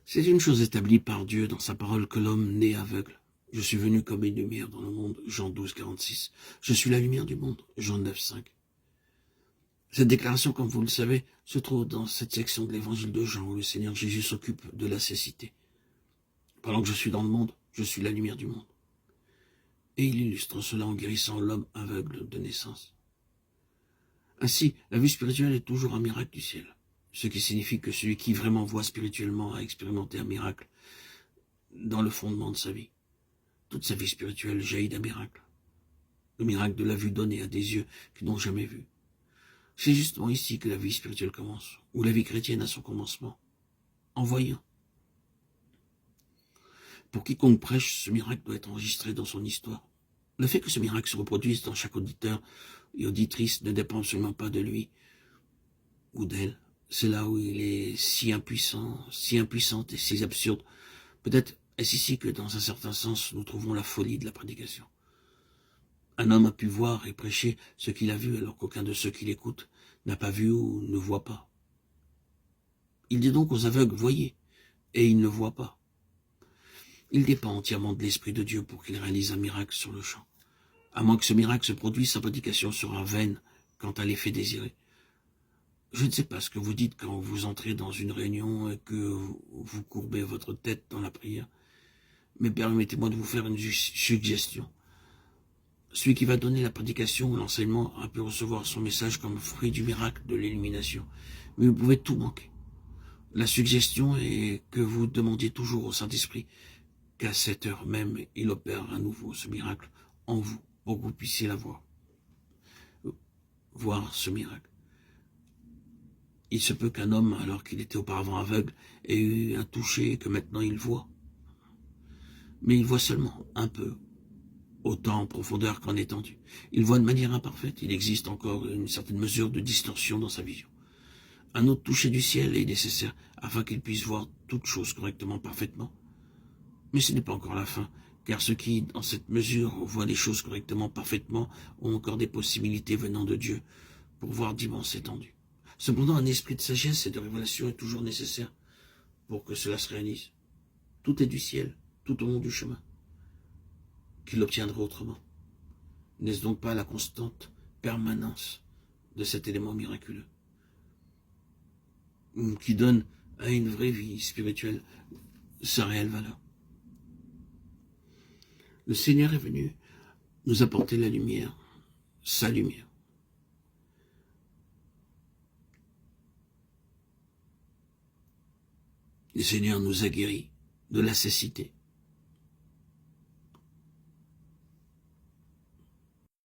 C'est une chose établie par Dieu dans sa parole que l'homme naît aveugle. Je suis venu comme une lumière dans le monde, Jean 12, 46. Je suis la lumière du monde, Jean 9, 5. Cette déclaration, comme vous le savez, se trouve dans cette section de l'évangile de Jean où le Seigneur Jésus s'occupe de la cécité. Pendant que je suis dans le monde, je suis la lumière du monde. Et il illustre cela en guérissant l'homme aveugle de naissance. Ainsi, la vue spirituelle est toujours un miracle du ciel, ce qui signifie que celui qui vraiment voit spirituellement a expérimenté un miracle dans le fondement de sa vie. Toute sa vie spirituelle jaillit d'un miracle. Le miracle de la vue donnée à des yeux qui n'ont jamais vu. C'est justement ici que la vie spirituelle commence, où la vie chrétienne a son commencement, en voyant. Pour quiconque prêche, ce miracle doit être enregistré dans son histoire. Le fait que ce miracle se reproduise dans chaque auditeur et auditrice ne dépend absolument pas de lui ou d'elle. C'est là où il est si impuissant, si impuissante et si absurde. Peut-être est-ce ici que, dans un certain sens, nous trouvons la folie de la prédication. Un homme a pu voir et prêcher ce qu'il a vu alors qu'aucun de ceux qui l'écoutent n'a pas vu ou ne voit pas. Il dit donc aux aveugles, voyez, et ils ne voient pas. Il dépend entièrement de l'Esprit de Dieu pour qu'il réalise un miracle sur le champ. À moins que ce miracle se produise, sa prédication sera vaine quant à l'effet désiré. Je ne sais pas ce que vous dites quand vous entrez dans une réunion et que vous courbez votre tête dans la prière, mais permettez-moi de vous faire une suggestion. Celui qui va donner la prédication ou l'enseignement a pu recevoir son message comme fruit du miracle de l'illumination, mais vous pouvez tout manquer. La suggestion est que vous demandiez toujours au Saint-Esprit qu'à cette heure même, il opère à nouveau ce miracle en vous, pour que vous puissiez la voir ce miracle. Il se peut qu'un homme, alors qu'il était auparavant aveugle, ait eu un toucher et que maintenant il voit. Mais il voit seulement un peu, autant en profondeur qu'en étendue. Il voit de manière imparfaite, il existe encore une certaine mesure de distorsion dans sa vision. Un autre toucher du ciel est nécessaire afin qu'il puisse voir toutes choses correctement, parfaitement. Mais ce n'est pas encore la fin, car ceux qui, dans cette mesure, voient les choses correctement, parfaitement, ont encore des possibilités venant de Dieu pour voir d'immenses étendues. Cependant, un esprit de sagesse et de révélation est toujours nécessaire pour que cela se réalise. Tout est du ciel, tout au long du chemin. Qu'il l'obtiendrait autrement. N'est-ce donc pas la constante permanence de cet élément miraculeux qui donne à une vraie vie spirituelle sa réelle valeur? Le Seigneur est venu nous apporter la lumière, sa lumière. Le Seigneur nous a guéris de la cécité.